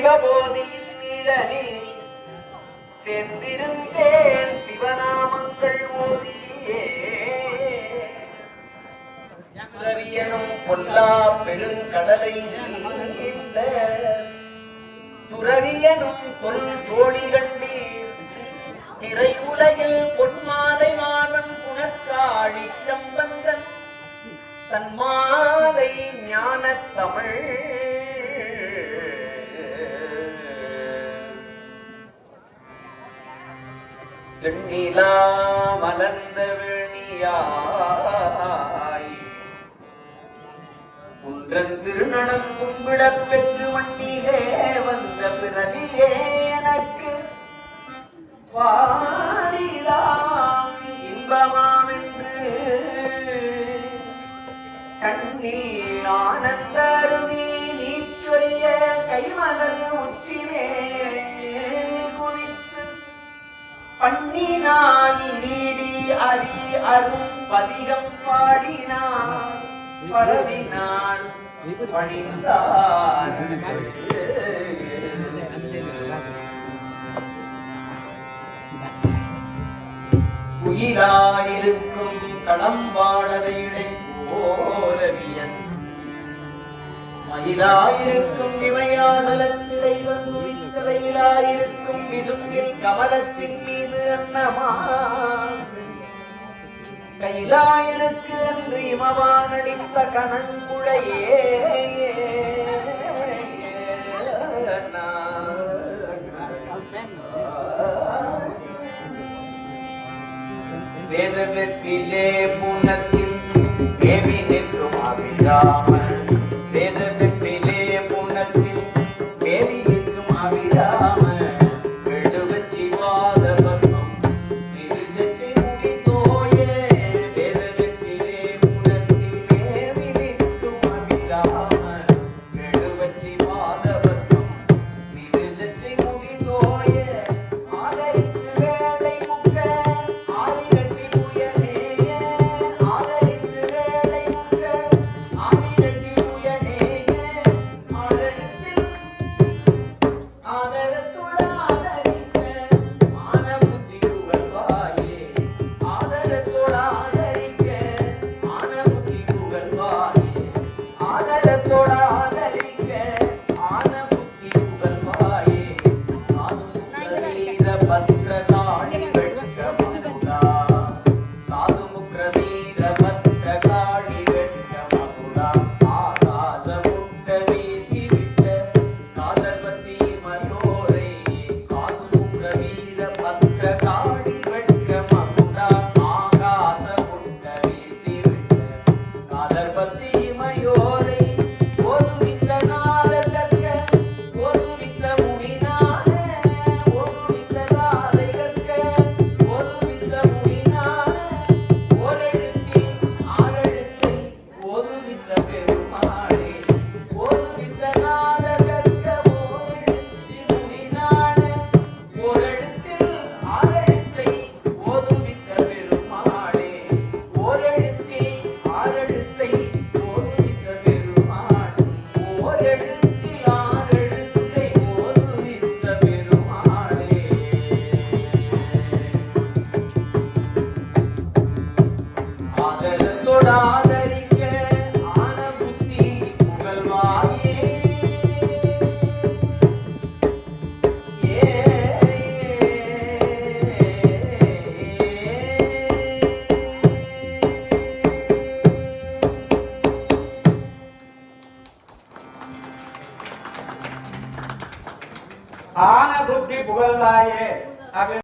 சிவபோதியின் நிழலில் சேர்ந்திருந்தேன் சிவநாமங்கள் ஓதியே துறவியனும் பொல்லா பெருங்கடலை நீந்த துறவியனும் தொல் தோழி கண்டீர் திரை உலகில் பொன்மாலை மாதன் புனற்காழி சம்பந்தன் தன்மாலை ஞான தமிழ் தென்னிலா மலர்ந்த வேணியாய் குன்றன் திருநடம் கும்பிடப் பெற்று மண்ணிலே வந்த பிறவியே எனக்கு வாரிலாம் இன்பமாம் என்று கண்ணீர் ஆனந்த அருவி நீச்சொரிய கைமலர் உச்சிமேல் குவித்து பண்ணினான் நீடி அரி அரும் பதிகம் பாடினான் பரவினான் பணிந்தான் உயிராயிருக்கும் கடம்பாடவையிடை போரவியன் மயிலாயிருக்கும் இமையாசலத்திடை வந்துவித்தவையிலாயிருக்கும் விசும்பில் கமலத்தின் மீது அன்னமா கைலாயனுக்கு என்று இமவானளித்த கனங்குழையே வேதவெற்பிலே புனத்தில் தேவி நிற்கும் அபிராமன் வேதவெற்பிலே புனத்தில் தேவி நிற்கும் அபிராமன் எழுவச்சி வாதவர்மம் திருச்செச்சி முடித்தோயே வேதவெற்பிலே புனத்தில் தேவி நிற்கும் அபிராமன் எழுவச்சி வாதவர்மம் திருச்செச்சி முடித்தோயே ஆதரித்து வேலை முக்க ஆன புத்தி புகழ்வாயே